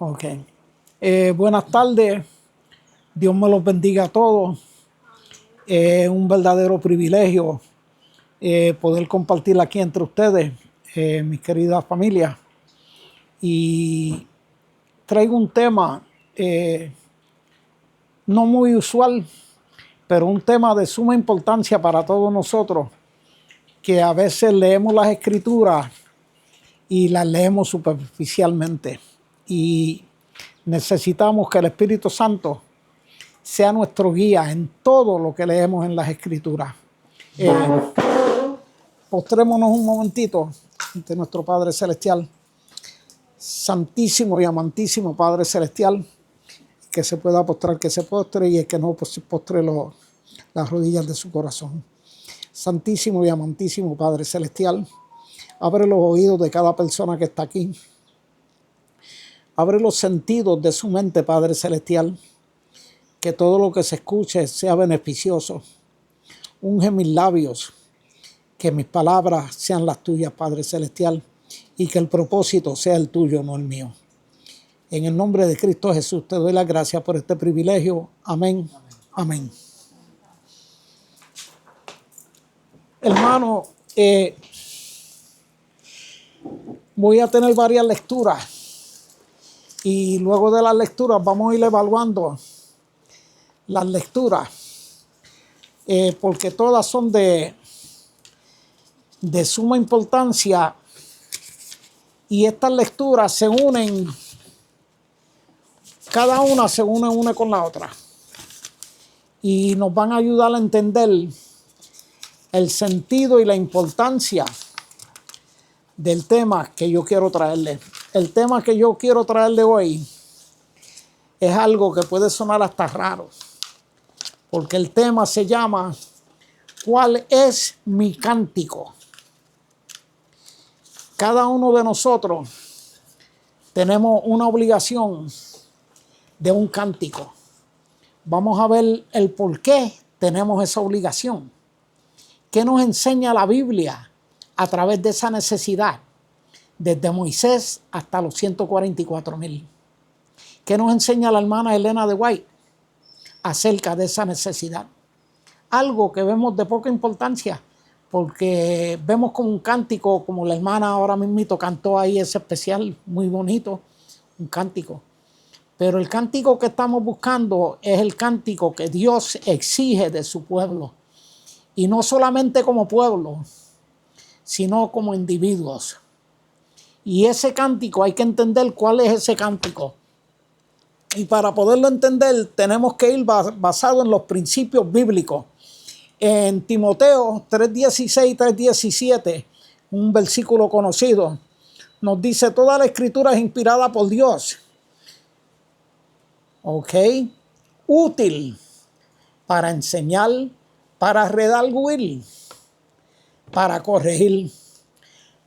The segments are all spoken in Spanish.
Ok. Buenas tardes. Dios me los bendiga a todos. Es un verdadero privilegio poder compartir aquí entre ustedes, mis queridas familias. Y traigo un tema no muy usual, pero un tema de suma importancia para todos nosotros, que a veces leemos las escrituras y las leemos superficialmente. Y necesitamos que el Espíritu Santo sea nuestro guía en todo lo que leemos en las Escrituras. Postrémonos un momentito ante nuestro Padre Celestial. Santísimo y amantísimo Padre Celestial, que se pueda postrar, que se postre, y el que no postre las rodillas de su corazón. Santísimo y amantísimo Padre Celestial, abre los oídos de cada persona que está aquí. Abre los sentidos de su mente, Padre Celestial, que todo lo que se escuche sea beneficioso. Unge mis labios, que mis palabras sean las tuyas, Padre Celestial, y que el propósito sea el tuyo, no el mío. En el nombre de Cristo Jesús te doy las gracias por este privilegio. Amén. Amén. Hermano, voy a tener varias lecturas y luego de las lecturas vamos a ir evaluando las lecturas, porque todas son de suma importancia, y estas lecturas se unen, cada una se une una con la otra, y nos van a ayudar a entender el sentido y la importancia del tema que yo quiero traerle. El tema que yo quiero traerle hoy es algo que puede sonar hasta raro, porque el tema se llama ¿cuál es mi cántico? Cada uno de nosotros tenemos una obligación de un cántico. Vamos a ver el por qué tenemos esa obligación. ¿Qué nos enseña la Biblia a través de esa necesidad? Desde Moisés hasta los 144,000. ¿Qué nos enseña la hermana Elena de White acerca de esa necesidad? Algo que vemos de poca importancia, porque vemos como un cántico, como la hermana ahora mismito cantó ahí ese especial, muy bonito, un cántico. Pero el cántico que estamos buscando es el cántico que Dios exige de su pueblo. Y no solamente como pueblo, sino como individuos. Y ese cántico hay que entender cuál es ese cántico. Y para poderlo entender tenemos que ir basado en los principios bíblicos. En Timoteo 3:16 y 3:17, un versículo conocido, nos dice: toda la escritura es inspirada por Dios. ¿Ok? Útil para enseñar, para redarguir, para corregir,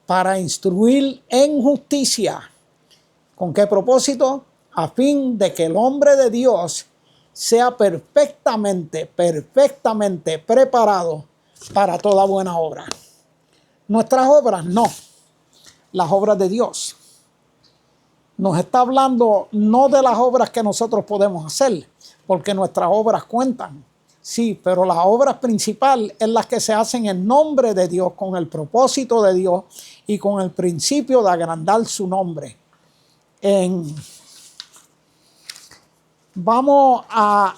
para instruir en justicia. ¿Con qué propósito? A fin de que el hombre de Dios sea perfectamente preparado para toda buena obra. Nuestras obras no, las obras de Dios. Nos está hablando no de las obras que nosotros podemos hacer, porque nuestras obras cuentan. Sí, pero las obras principales es las que se hacen en nombre de Dios, con el propósito de Dios y con el principio de agrandar su nombre. Vamos a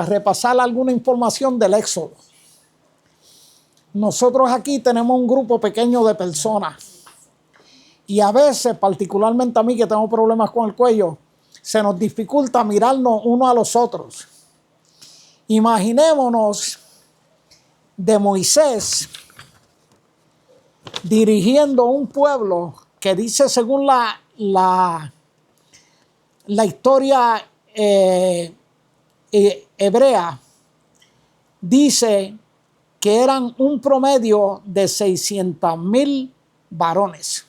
repasar alguna información del Éxodo. Nosotros aquí tenemos un grupo pequeño de personas y a veces, particularmente a mí que tengo problemas con el cuello, se nos dificulta mirarnos unos a los otros. Imaginémonos de Moisés dirigiendo un pueblo que dice, según la historia hebrea, dice que eran un promedio de 600,000 varones.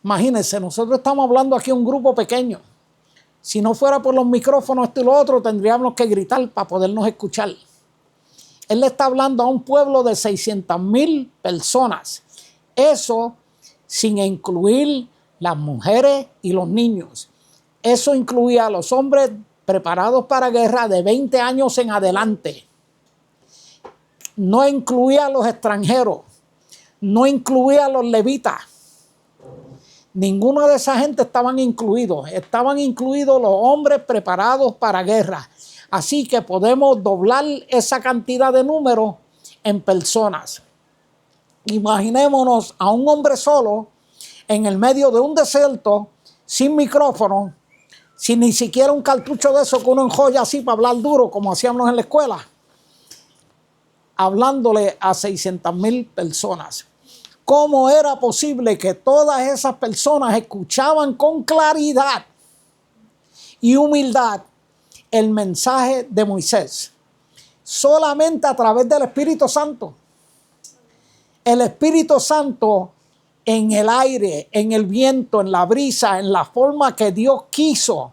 Imagínense, nosotros estamos hablando aquí de un grupo pequeño. Si no fuera por los micrófonos esto y lo otro, tendríamos que gritar para podernos escuchar. Él le está hablando a un pueblo de 600,000 personas. Eso sin incluir las mujeres y los niños. Eso incluía a los hombres preparados para guerra de 20 años en adelante. No incluía a los extranjeros, no incluía a los levitas. Ninguna de esa gente estaban incluidos los hombres preparados para guerra. Así que podemos doblar esa cantidad de números en personas. Imaginémonos a un hombre solo en el medio de un desierto, sin micrófono, sin ni siquiera un cartucho de eso que uno enjolla así para hablar duro, como hacíamos en la escuela, hablándole a 600,000 personas. ¿Cómo era posible que todas esas personas escuchaban con claridad y humildad el mensaje de Moisés? Solamente a través del Espíritu Santo. El Espíritu Santo en el aire, en el viento, en la brisa, en la forma que Dios quiso,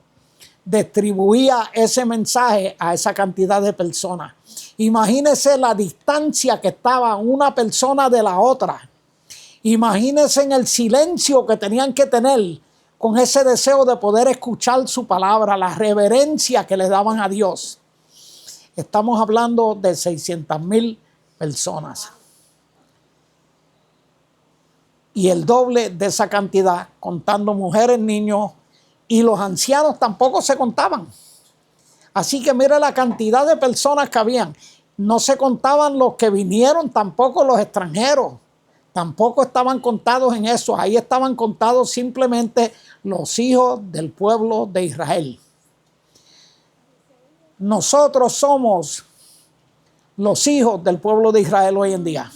distribuía ese mensaje a esa cantidad de personas. Imagínense la distancia que estaba una persona de la otra. Imagínense en el silencio que tenían que tener con ese deseo de poder escuchar su palabra, la reverencia que le daban a Dios. Estamos hablando de 600,000 personas. Y el doble de esa cantidad, contando mujeres, niños, y los ancianos tampoco se contaban. Así que mira la cantidad de personas que habían. No se contaban los que vinieron, tampoco los extranjeros. Tampoco estaban contados en eso. Ahí estaban contados simplemente los hijos del pueblo de Israel. Nosotros somos los hijos del pueblo de Israel hoy en día.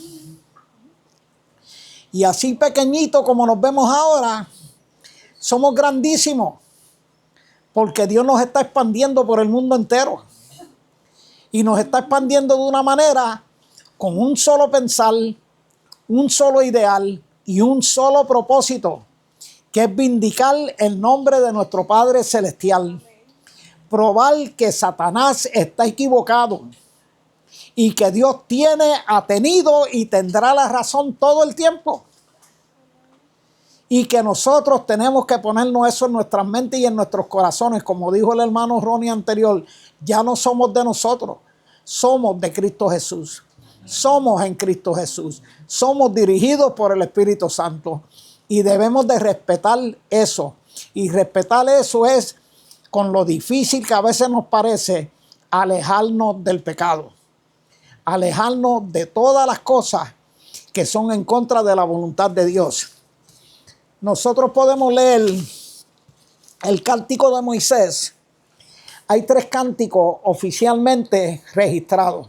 Y así pequeñitos como nos vemos ahora, somos grandísimos. Porque Dios nos está expandiendo por el mundo entero. Y nos está expandiendo de una manera con un solo pensar, un solo ideal y un solo propósito, que es vindicar el nombre de nuestro Padre Celestial. Probar que Satanás está equivocado y que Dios ha tenido y tendrá la razón todo el tiempo. Y que nosotros tenemos que ponernos eso en nuestras mentes y en nuestros corazones. Como dijo el hermano Ronnie anterior, ya no somos de nosotros, somos de Cristo Jesús. Somos en Cristo Jesús. Somos dirigidos por el Espíritu Santo. Y debemos de respetar eso. Y respetar eso es, con lo difícil que a veces nos parece, alejarnos del pecado. Alejarnos de todas las cosas que son en contra de la voluntad de Dios. Nosotros podemos leer el Cántico de Moisés. Hay 3 cánticos oficialmente registrados.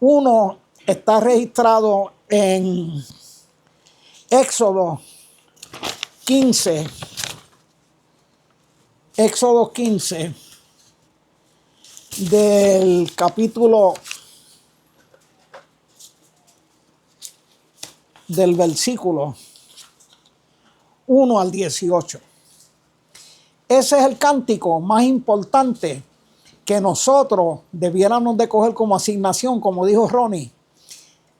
Uno está registrado en Éxodo 15. Éxodo 15, del capítulo, del versículo 1 al 18. Ese es el cántico más importante que nosotros debiéramos de coger como asignación, como dijo Ronnie,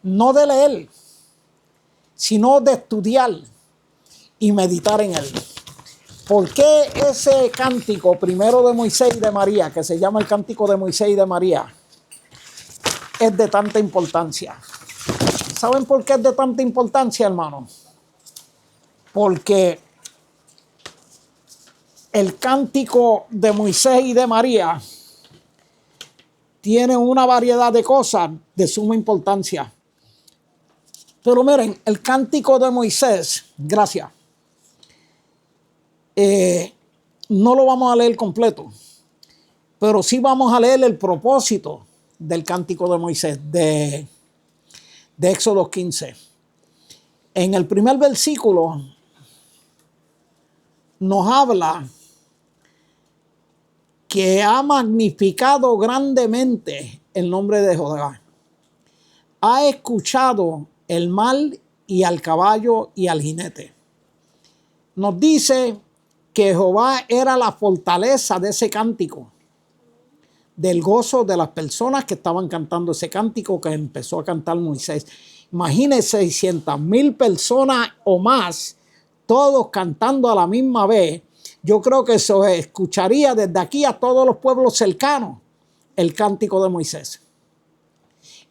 no de leer, sino de estudiar y meditar en él. ¿Por qué ese cántico primero de Moisés y de María, que se llama el Cántico de Moisés y de María, es de tanta importancia? ¿Saben por qué es de tanta importancia, hermano? Porque el Cántico de Moisés y de María tiene una variedad de cosas de suma importancia. Pero miren, el Cántico de Moisés, gracias, no lo vamos a leer completo, pero sí vamos a leer el propósito del Cántico de Moisés, de Éxodo 15. En el primer versículo nos habla que ha magnificado grandemente el nombre de Jehová. Ha escuchado el mal y al caballo y al jinete. Nos dice que Jehová era la fortaleza de ese cántico, del gozo de las personas que estaban cantando ese cántico que empezó a cantar Moisés. Imagínense 600,000 personas o más todos cantando a la misma vez, yo creo que se escucharía desde aquí a todos los pueblos cercanos el cántico de Moisés.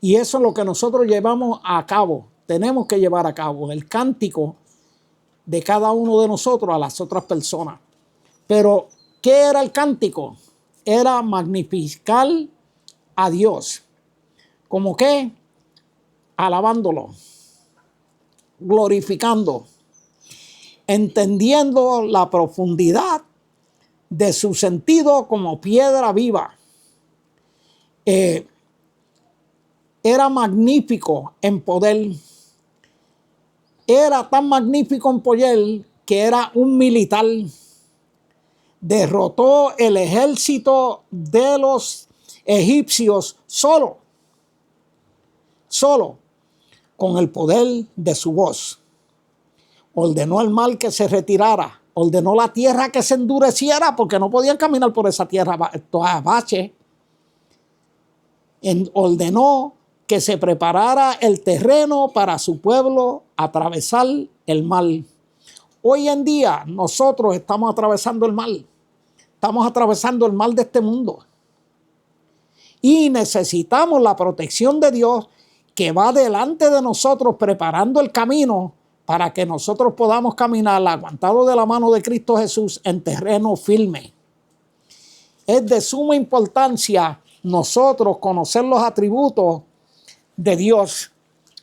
Y eso es lo que nosotros llevamos a cabo, tenemos que llevar a cabo, el cántico de cada uno de nosotros a las otras personas. Pero, ¿qué era el cántico? Era magnificar a Dios. ¿Cómo qué? Alabándolo, glorificando, entendiendo la profundidad de su sentido como piedra viva. Era magnífico en poder. Era tan magnífico en poder que era un militar. Derrotó el ejército de los egipcios solo, con el poder de su voz. Ordenó al mar que se retirara, ordenó la tierra que se endureciera porque no podían caminar por esa tierra toda bache. Ordenó que se preparara el terreno para su pueblo atravesar el mar. Hoy en día nosotros estamos atravesando el mar. Estamos atravesando el mar de este mundo. Y necesitamos la protección de Dios que va delante de nosotros preparando el camino para que nosotros podamos caminar aguantados de la mano de Cristo Jesús en terreno firme. Es de suma importancia nosotros conocer los atributos de Dios,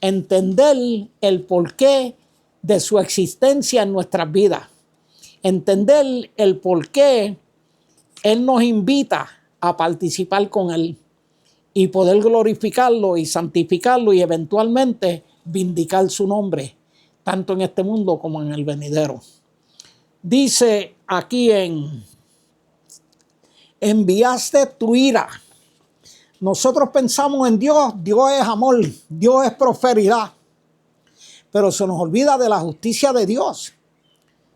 entender el porqué de su existencia en nuestras vidas, entender el porqué Él nos invita a participar con Él y poder glorificarlo y santificarlo y eventualmente vindicar su nombre, tanto en este mundo como en el venidero. Dice aquí enviaste tu ira. Nosotros pensamos en Dios, Dios es amor, Dios es prosperidad, pero se nos olvida de la justicia de Dios.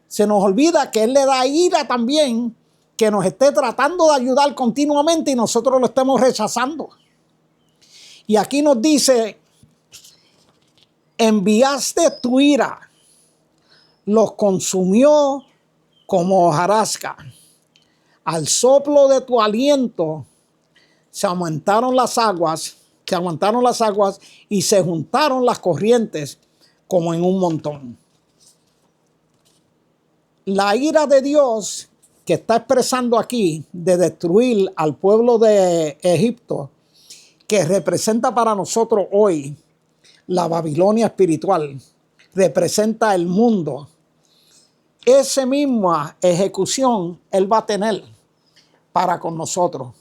Se nos olvida que Él le da ira también, que nos esté tratando de ayudar continuamente y nosotros lo estemos rechazando. Y aquí nos dice, enviaste tu ira, los consumió como hojarasca. Al soplo de tu aliento se aguantaron las aguas y se juntaron las corrientes como en un montón. La ira de Dios que está expresando aquí de destruir al pueblo de Egipto, que representa para nosotros hoy la Babilonia espiritual, representa el mundo. Esa misma ejecución Él va a tener para con nosotros,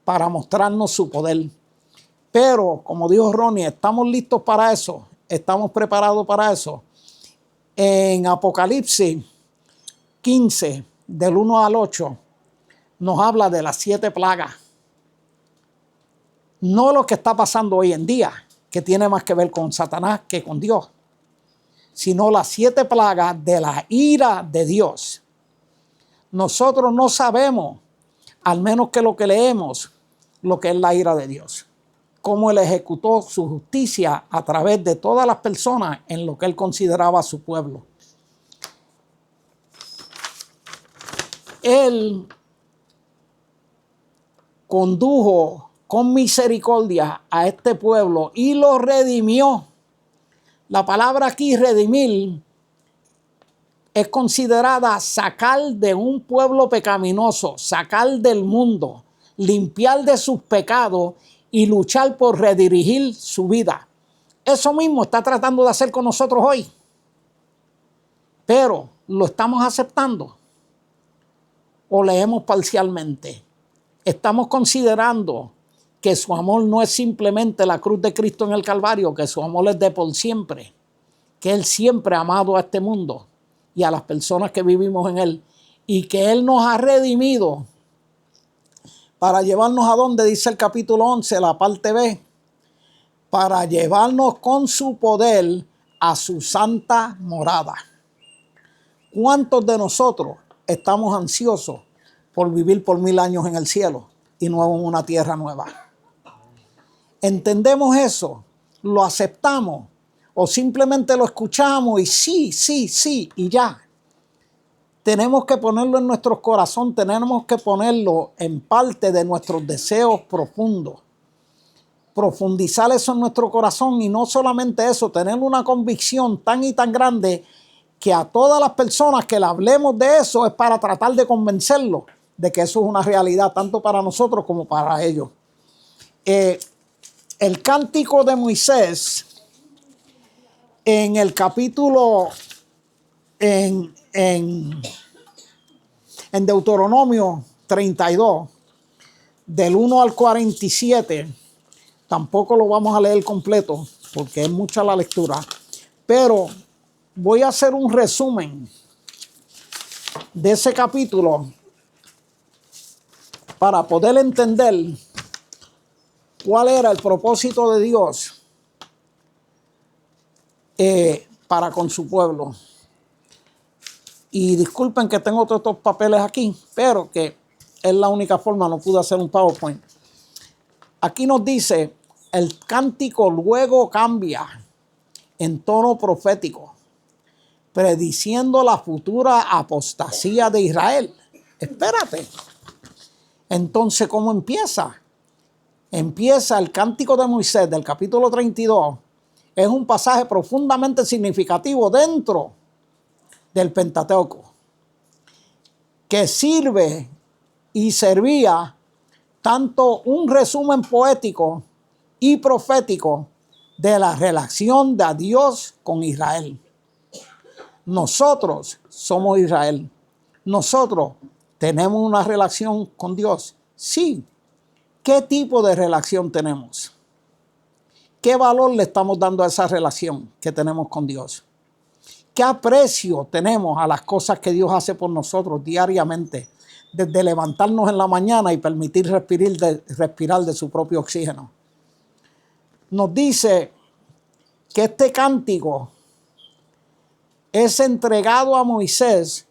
para mostrarnos su poder. Pero, como dijo Ronnie, estamos listos para eso, estamos preparados para eso. En Apocalipsis 15, del 1 al 8, nos habla de las 7 plagas. No lo que está pasando hoy en día, que tiene más que ver con Satanás que con Dios, sino las 7 plagas de la ira de Dios. Nosotros no sabemos, al menos que lo que leemos, lo que es la ira de Dios. Cómo Él ejecutó su justicia a través de todas las personas en lo que Él consideraba su pueblo. Él condujo con misericordia a este pueblo y lo redimió. La palabra aquí, redimir, es considerada sacar de un pueblo pecaminoso, sacar del mundo, limpiar de sus pecados y luchar por redirigir su vida. Eso mismo está tratando de hacer con nosotros hoy. Pero, ¿lo estamos aceptando? ¿O leemos parcialmente? Estamos considerando que su amor no es simplemente la cruz de Cristo en el Calvario, que su amor es de por siempre, que Él siempre ha amado a este mundo y a las personas que vivimos en Él, y que Él nos ha redimido para llevarnos a donde dice el capítulo 11, la parte B, para llevarnos con su poder a su santa morada. ¿Cuántos de nosotros estamos ansiosos por vivir por 1000 años en el cielo y no en una tierra nueva? ¿Entendemos eso? ¿Lo aceptamos? ¿O simplemente lo escuchamos y sí, y ya? tenemos que ponerlo en nuestro corazón, tenemos que ponerlo en parte de nuestros deseos profundos. Profundizar eso en nuestro corazón y no solamente eso, tener una convicción tan y tan grande que a todas las personas que le hablemos de eso es para tratar de convencerlos de que eso es una realidad, tanto para nosotros como para ellos. El cántico de Moisés, en el capítulo, en Deuteronomio 32, del 1 al 47, tampoco lo vamos a leer completo porque es mucha la lectura, pero voy a hacer un resumen de ese capítulo para poder entender cuál era el propósito de Dios para con su pueblo. Y disculpen que tengo todos estos papeles aquí, pero que es la única forma, no pude hacer un PowerPoint. Aquí nos dice, el cántico luego cambia en tono profético, prediciendo la futura apostasía de Israel. Espérate. Entonces, ¿cómo empieza? Empieza el cántico de Moisés del capítulo 32. Es un pasaje profundamente significativo dentro del Pentateuco, que sirve y servía tanto un resumen poético y profético de la relación de Dios con Israel. Nosotros somos Israel. Nosotros tenemos una relación con Dios. Sí. ¿Qué tipo de relación tenemos? ¿Qué valor le estamos dando a esa relación que tenemos con Dios? ¿Qué aprecio tenemos a las cosas que Dios hace por nosotros diariamente? Desde levantarnos en la mañana y permitir respirar de su propio oxígeno. Nos dice que este cántico es entregado a Moisés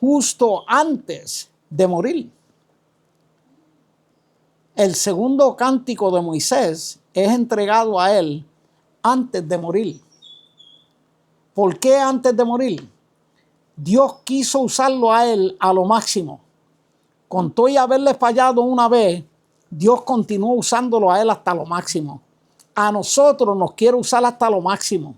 justo antes de morir. El segundo cántico de Moisés es entregado a él antes de morir. ¿Por qué antes de morir? Dios quiso usarlo a él a lo máximo. Con todo y haberle fallado una vez, Dios continuó usándolo a él hasta lo máximo. A nosotros nos quiere usar hasta lo máximo.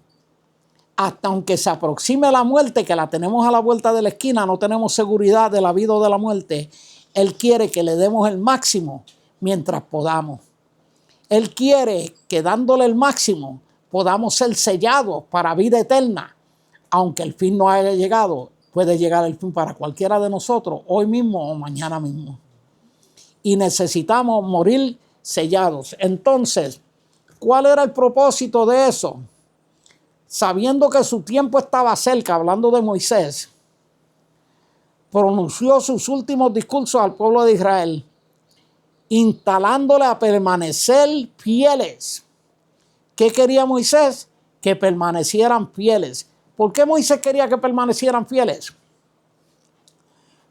Hasta aunque se aproxime la muerte, que la tenemos a la vuelta de la esquina, no tenemos seguridad de la vida o de la muerte. Él quiere que le demos el máximo mientras podamos. Él quiere que dándole el máximo podamos ser sellados para vida eterna. Aunque el fin no haya llegado, puede llegar el fin para cualquiera de nosotros, hoy mismo o mañana mismo. Y necesitamos morir sellados. Entonces, ¿cuál era el propósito de eso? Sabiendo que su tiempo estaba cerca, hablando de Moisés, pronunció sus últimos discursos al pueblo de Israel, instalándole a permanecer fieles. ¿Qué quería Moisés? Que permanecieran fieles. ¿Por qué Moisés quería que permanecieran fieles?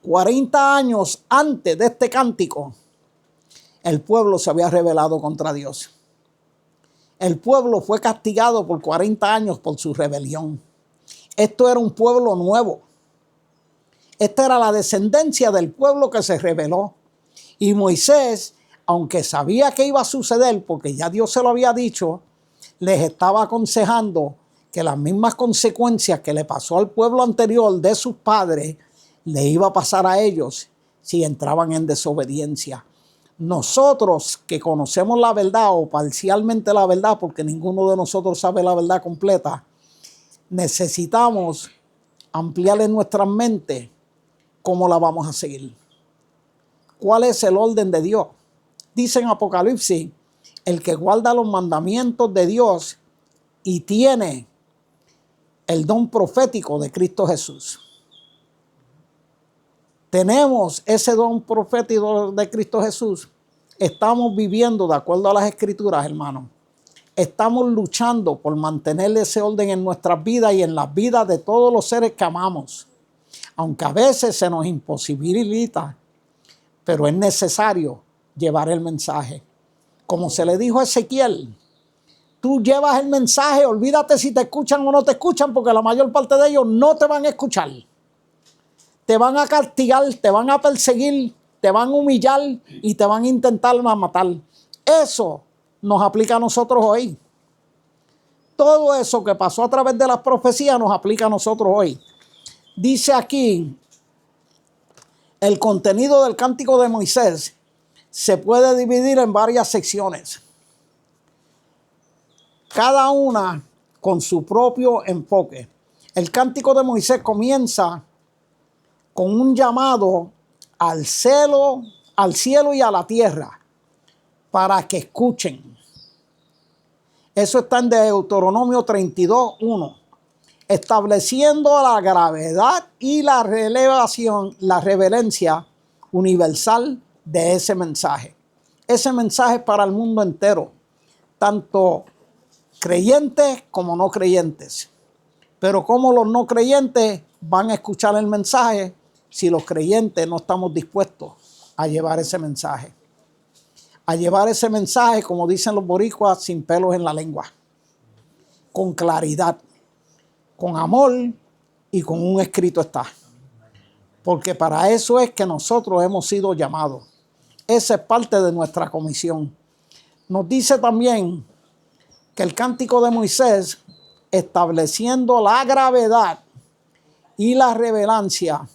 40 años antes de este cántico, el pueblo se había rebelado contra Dios. El pueblo fue castigado por 40 años por su rebelión. Esto era un pueblo nuevo. Esta era la descendencia del pueblo que se rebeló. Y Moisés, aunque sabía que iba a suceder, porque ya Dios se lo había dicho, les estaba aconsejando que las mismas consecuencias que le pasó al pueblo anterior de sus padres, le iba a pasar a ellos si entraban en desobediencia. Nosotros que conocemos la verdad o parcialmente la verdad, porque ninguno de nosotros sabe la verdad completa, necesitamos ampliar en nuestra mente cómo la vamos a seguir. ¿Cuál es el orden de Dios? Dice en Apocalipsis, el que guarda los mandamientos de Dios y tiene el don profético de Cristo Jesús. Tenemos ese don profético de Cristo Jesús. Estamos viviendo de acuerdo a las Escrituras, hermanos. Estamos luchando por mantener ese orden en nuestras vidas y en las vidas de todos los seres que amamos. Aunque a veces se nos imposibilita, pero es necesario llevar el mensaje. Como se le dijo a Ezequiel, tú llevas el mensaje, olvídate si te escuchan o no te escuchan, porque la mayor parte de ellos no te van a escuchar. te van a castigar, te van a perseguir, te van a humillar y te van a intentar matar. Eso nos aplica a nosotros hoy. Todo eso que pasó a través de las profecías nos aplica a nosotros hoy. Dice aquí, el contenido del Cántico de Moisés se puede dividir en varias secciones, cada una con su propio enfoque. El Cántico de Moisés comienza con un llamado al cielo y a la tierra para que escuchen. Eso está en Deuteronomio 32:1, estableciendo la gravedad y la revelancia universal de ese mensaje. Ese mensaje es para el mundo entero, tanto creyentes como no creyentes. Pero ¿cómo los no creyentes van a escuchar el mensaje si los creyentes no estamos dispuestos a llevar ese mensaje? A llevar ese mensaje, como dicen los boricuas, sin pelos en la lengua, con claridad, con amor y con un escrito está. Porque para eso es que nosotros hemos sido llamados. Esa es parte de nuestra comisión. Nos dice también que el Cántico de Moisés, estableciendo la gravedad y la revelancia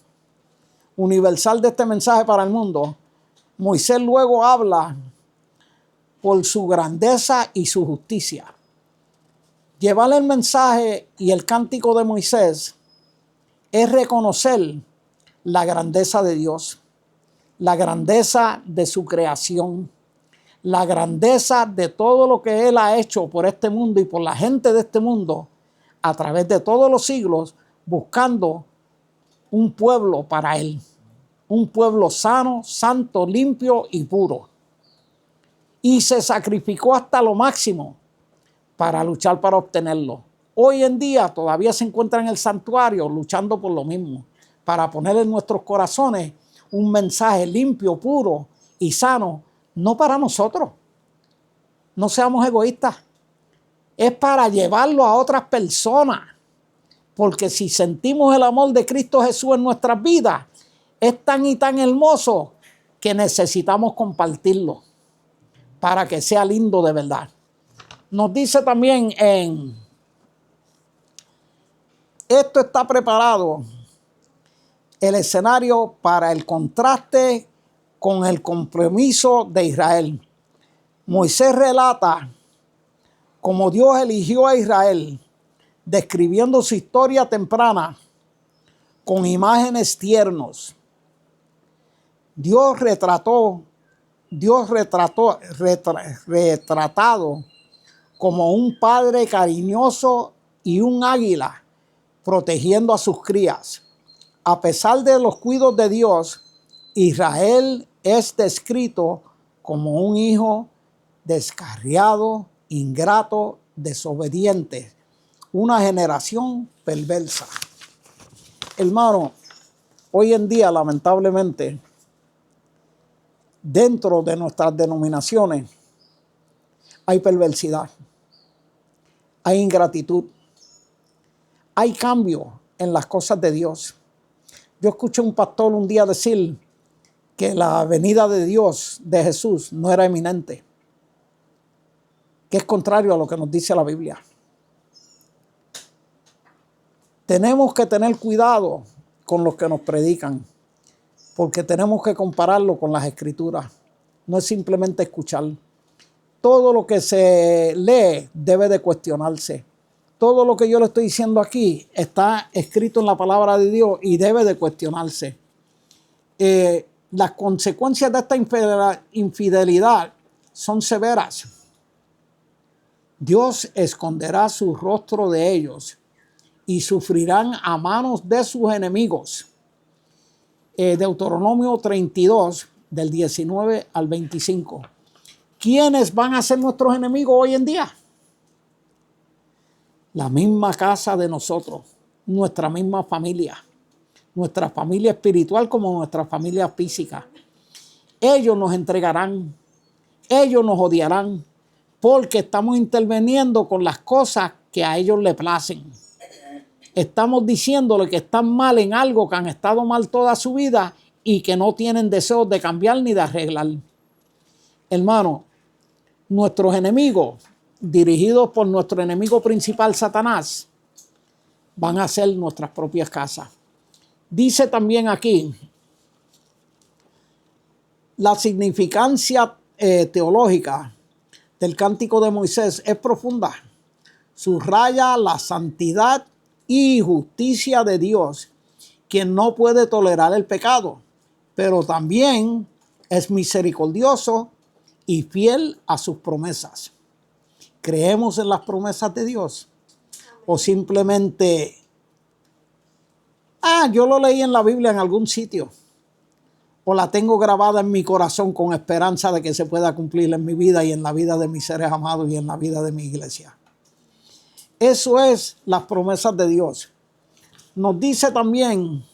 universal de este mensaje para el mundo, Moisés luego habla por su grandeza y su justicia. Llevar el mensaje y el Cántico de Moisés es reconocer la grandeza de Dios, la grandeza de su creación, la grandeza de todo lo que Él ha hecho por este mundo y por la gente de este mundo a través de todos los siglos, buscando un pueblo para Él, un pueblo sano, santo, limpio y puro. Y se sacrificó hasta lo máximo para luchar para obtenerlo. Hoy en día todavía se encuentra en el santuario luchando por lo mismo, para poner en nuestros corazones un mensaje limpio, puro y sano, no para nosotros. No seamos egoístas. Es para llevarlo a otras personas. Porque si sentimos el amor de Cristo Jesús en nuestras vidas, es tan y tan hermoso que necesitamos compartirlo para que sea lindo de verdad. Nos dice también esto está preparado el escenario para el contraste con el compromiso de Israel. Moisés relata cómo Dios eligió a Israel, describiendo su historia temprana con imágenes tiernos. Retratado como un padre cariñoso y un águila protegiendo a sus crías. A pesar de los cuidados de Dios, Israel es descrito como un hijo descarriado, ingrato, desobediente, una generación perversa. Hermano, hoy en día, lamentablemente, dentro de nuestras denominaciones hay perversidad, hay ingratitud, hay cambio en las cosas de Dios. Yo escuché a un pastor un día decir que la venida de Dios, de Jesús, no era inminente, que es contrario a lo que nos dice la Biblia. Tenemos que tener cuidado con los que nos predican, porque tenemos que compararlo con las Escrituras. No es simplemente escuchar. Todo lo que se lee debe de cuestionarse. Todo lo que yo le estoy diciendo aquí está escrito en la palabra de Dios y debe de cuestionarse. Las consecuencias de esta infidelidad son severas. Dios esconderá su rostro de ellos y sufrirán a manos de sus enemigos. Deuteronomio 32, del 19 al 25. ¿Quiénes van a ser nuestros enemigos hoy en día? La misma casa de nosotros, nuestra misma familia, nuestra familia espiritual como nuestra familia física. Ellos nos entregarán, ellos nos odiarán, porque estamos interviniendo con las cosas que a ellos les placen. estamos diciéndole que están mal en algo que han estado mal toda su vida y que no tienen deseos de cambiar ni de arreglar. Hermano, nuestros enemigos, dirigidos por nuestro enemigo principal, Satanás, van a ser nuestras propias casas. Dice también aquí, la significancia teológica del Cántico de Moisés es profunda. Subraya la santidad y justicia de Dios, quien no puede tolerar el pecado, pero también es misericordioso y fiel a sus promesas. ¿Creemos en las promesas de Dios? ¿O simplemente, yo lo leí en la Biblia en algún sitio? ¿O la tengo grabada en mi corazón con esperanza de que se pueda cumplir en mi vida y en la vida de mis seres amados y en la vida de mi iglesia? Eso es las promesas de Dios. Nos dice también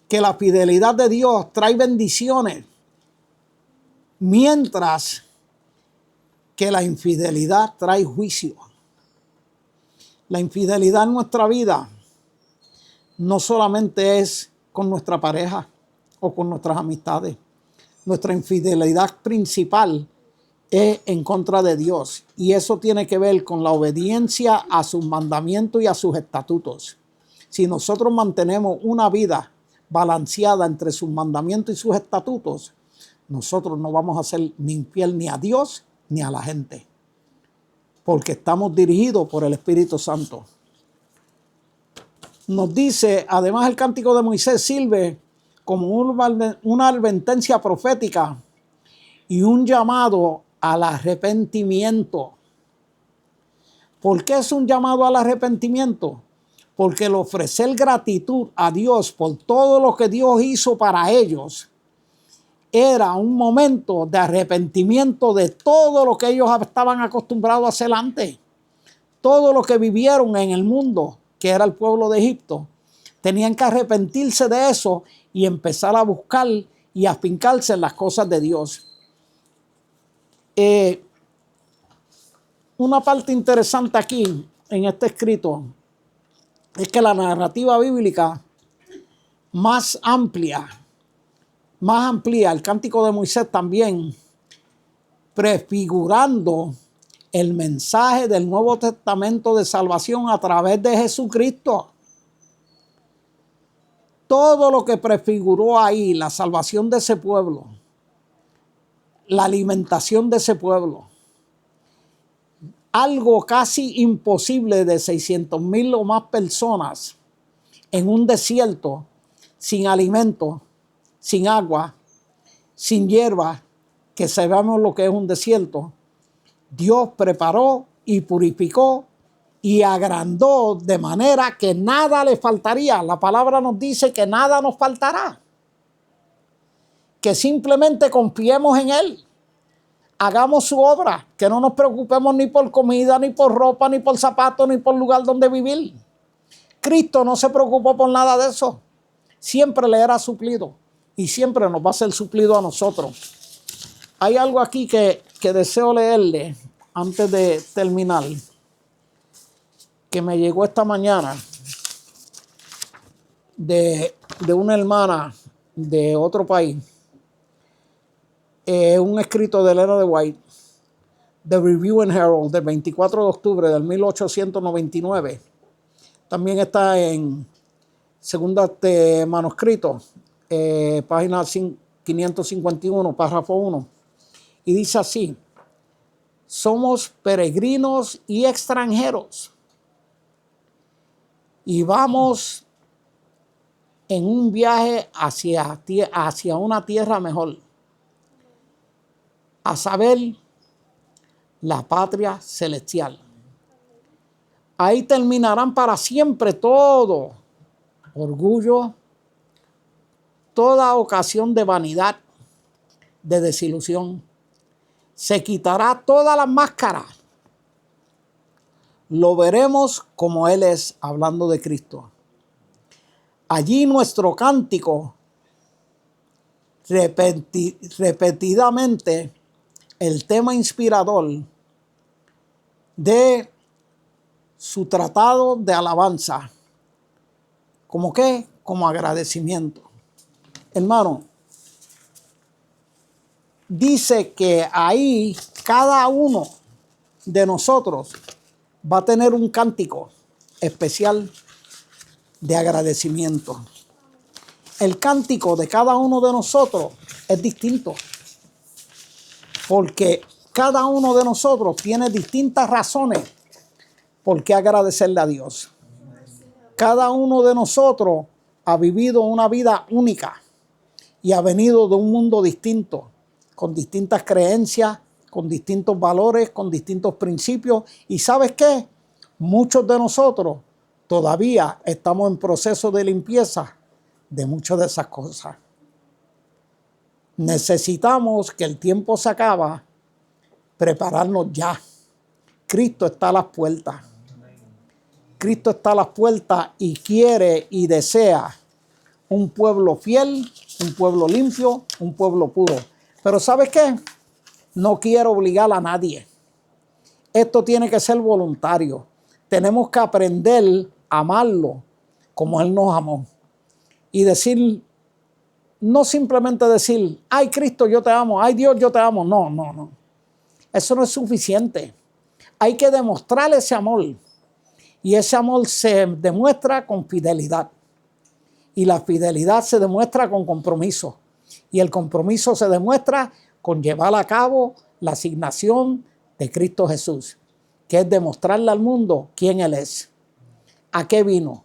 que la fidelidad de Dios trae bendiciones, mientras que la infidelidad trae juicio. La infidelidad en nuestra vida no solamente es con nuestra pareja o con nuestras amistades. Nuestra infidelidad principal es en contra de Dios, y eso tiene que ver con la obediencia a sus mandamientos y a sus estatutos. Si nosotros mantenemos una vida balanceada entre sus mandamientos y sus estatutos, nosotros no vamos a ser ni infiel ni a Dios ni a la gente, porque estamos dirigidos por el Espíritu Santo. Nos dice, además, el Cántico de Moisés sirve como una advertencia profética y un llamado al arrepentimiento. ¿Por qué es un llamado al arrepentimiento? Porque el ofrecer gratitud a Dios por todo lo que Dios hizo para ellos era un momento de arrepentimiento de todo lo que ellos estaban acostumbrados a hacer antes. Todo lo que vivieron en el mundo, que era el pueblo de Egipto, tenían que arrepentirse de eso y empezar a buscar y a afincarse en las cosas de Dios. Una parte interesante aquí en este escrito es que la narrativa bíblica más amplía, el Cántico de Moisés también, prefigurando el mensaje del Nuevo Testamento de salvación a través de Jesucristo. Todo lo que prefiguró ahí, la salvación de ese pueblo, la alimentación de ese pueblo, algo casi imposible de 600,000 o más personas en un desierto, sin alimento, sin agua, sin hierba, que sabemos lo que es un desierto. Dios preparó y purificó y agrandó de manera que nada le faltaría. La palabra nos dice que nada nos faltará, que simplemente confiemos en Él. Hagamos su obra, que no nos preocupemos ni por comida, ni por ropa, ni por zapatos, ni por lugar donde vivir. Cristo no se preocupó por nada de eso. Siempre le era suplido y siempre nos va a ser suplido a nosotros. Hay algo aquí que deseo leerle antes de terminar, que me llegó esta mañana de una hermana de otro país. Un escrito de Elena de White, The Review and Herald, del 24 de octubre del 1899. También está en segunda manuscrito, página 551, párrafo 1. Y dice así: somos peregrinos y extranjeros, y vamos en un viaje hacia una tierra mejor, a saber, la patria celestial. Ahí terminarán para siempre todo orgullo, toda ocasión de vanidad, de desilusión. Se quitará toda la máscara. Lo veremos como Él es, hablando de Cristo. Allí nuestro cántico, repetidamente, el tema inspirador de su tratado de alabanza, ¿Cómo qué? Como agradecimiento. Hermano, dice que ahí cada uno de nosotros va a tener un cántico especial de agradecimiento. El cántico de cada uno de nosotros es distinto, porque cada uno de nosotros tiene distintas razones por qué agradecerle a Dios. Cada uno de nosotros ha vivido una vida única y ha venido de un mundo distinto, con distintas creencias, con distintos valores, con distintos principios. ¿Y sabes qué? Muchos de nosotros todavía estamos en proceso de limpieza de muchas de esas cosas. Necesitamos, que el tiempo se acaba, prepararnos ya. Cristo está a las puertas. Cristo está a las puertas y quiere y desea un pueblo fiel, un pueblo limpio, un pueblo puro. Pero ¿sabes qué? No quiero obligar a nadie. Esto tiene que ser voluntario. Tenemos que aprender a amarlo como Él nos amó. Y decir, no simplemente decir, ay Cristo, yo te amo, ay Dios, yo te amo. No, no, no. Eso no es suficiente. Hay que demostrar ese amor. Y ese amor se demuestra con fidelidad. Y la fidelidad se demuestra con compromiso. Y el compromiso se demuestra con llevar a cabo la asignación de Cristo Jesús, que es demostrarle al mundo quién Él es, a qué vino,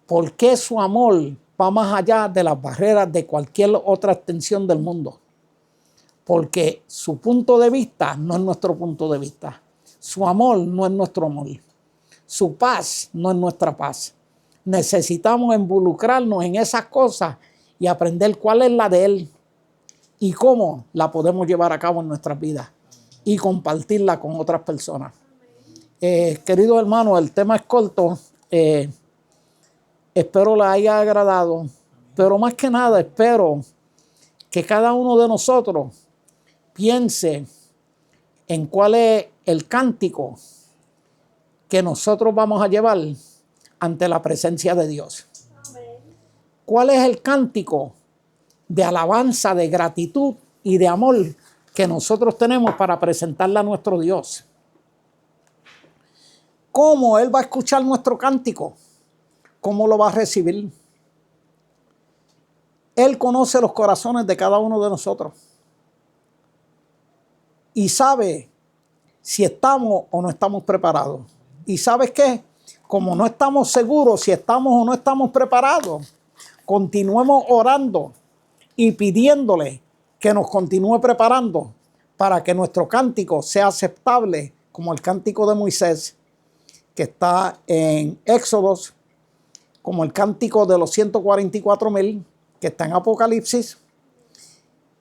por qué su amor va más allá de las barreras de cualquier otra extensión del mundo. Porque su punto de vista no es nuestro punto de vista. Su amor no es nuestro amor. Su paz no es nuestra paz. Necesitamos involucrarnos en esas cosas y aprender cuál es la de Él y cómo la podemos llevar a cabo en nuestras vidas y compartirla con otras personas. Queridos hermanos, el tema es corto. Espero les haya agradado, pero más que nada espero que cada uno de nosotros piense en cuál es el cántico que nosotros vamos a llevar ante la presencia de Dios. ¿Cuál es el cántico de alabanza, de gratitud y de amor que nosotros tenemos para presentarle a nuestro Dios? ¿Cómo Él va a escuchar nuestro cántico? ¿Cómo lo va a recibir? Él conoce los corazones de cada uno de nosotros y sabe si estamos o no estamos preparados. ¿Y sabes qué? Como no estamos seguros si estamos o no estamos preparados, continuemos orando y pidiéndole que nos continúe preparando para que nuestro cántico sea aceptable, como el cántico de Moisés, que está en Éxodos, como el cántico de los 144,000, que está en Apocalipsis.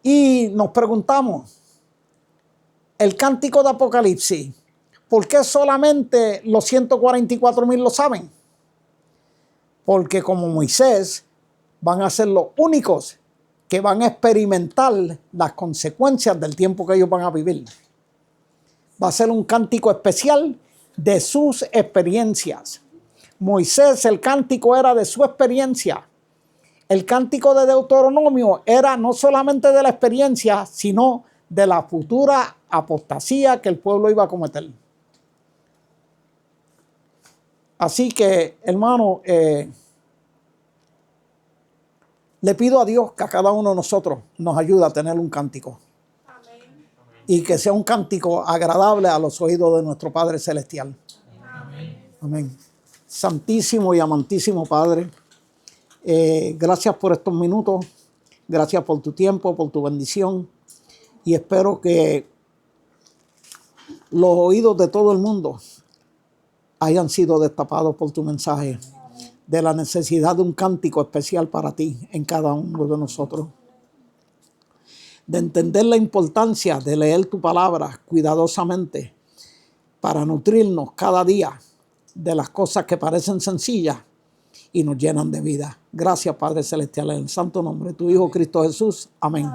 Y nos preguntamos, el cántico de Apocalipsis, ¿por qué solamente los 144,000 lo saben? Porque como Moisés van a ser los únicos que van a experimentar las consecuencias del tiempo que ellos van a vivir. Va a ser un cántico especial de sus experiencias. Moisés, el cántico era de su experiencia. El cántico de Deuteronomio era no solamente de la experiencia, sino de la futura apostasía que el pueblo iba a cometer. Así que, hermano, le pido a Dios que a cada uno de nosotros nos ayude a tener un cántico. Amén. Y que sea un cántico agradable a los oídos de nuestro Padre Celestial. Amén. Amén. Santísimo y amantísimo Padre, gracias por estos minutos, gracias por tu tiempo, por tu bendición, y espero que los oídos de todo el mundo hayan sido destapados por tu mensaje de la necesidad de un cántico especial para ti en cada uno de nosotros, de entender la importancia de leer tu palabra cuidadosamente para nutrirnos cada día de las cosas que parecen sencillas y nos llenan de vida. Gracias, Padre Celestial, en el santo nombre de tu Hijo Cristo Jesús. Amén.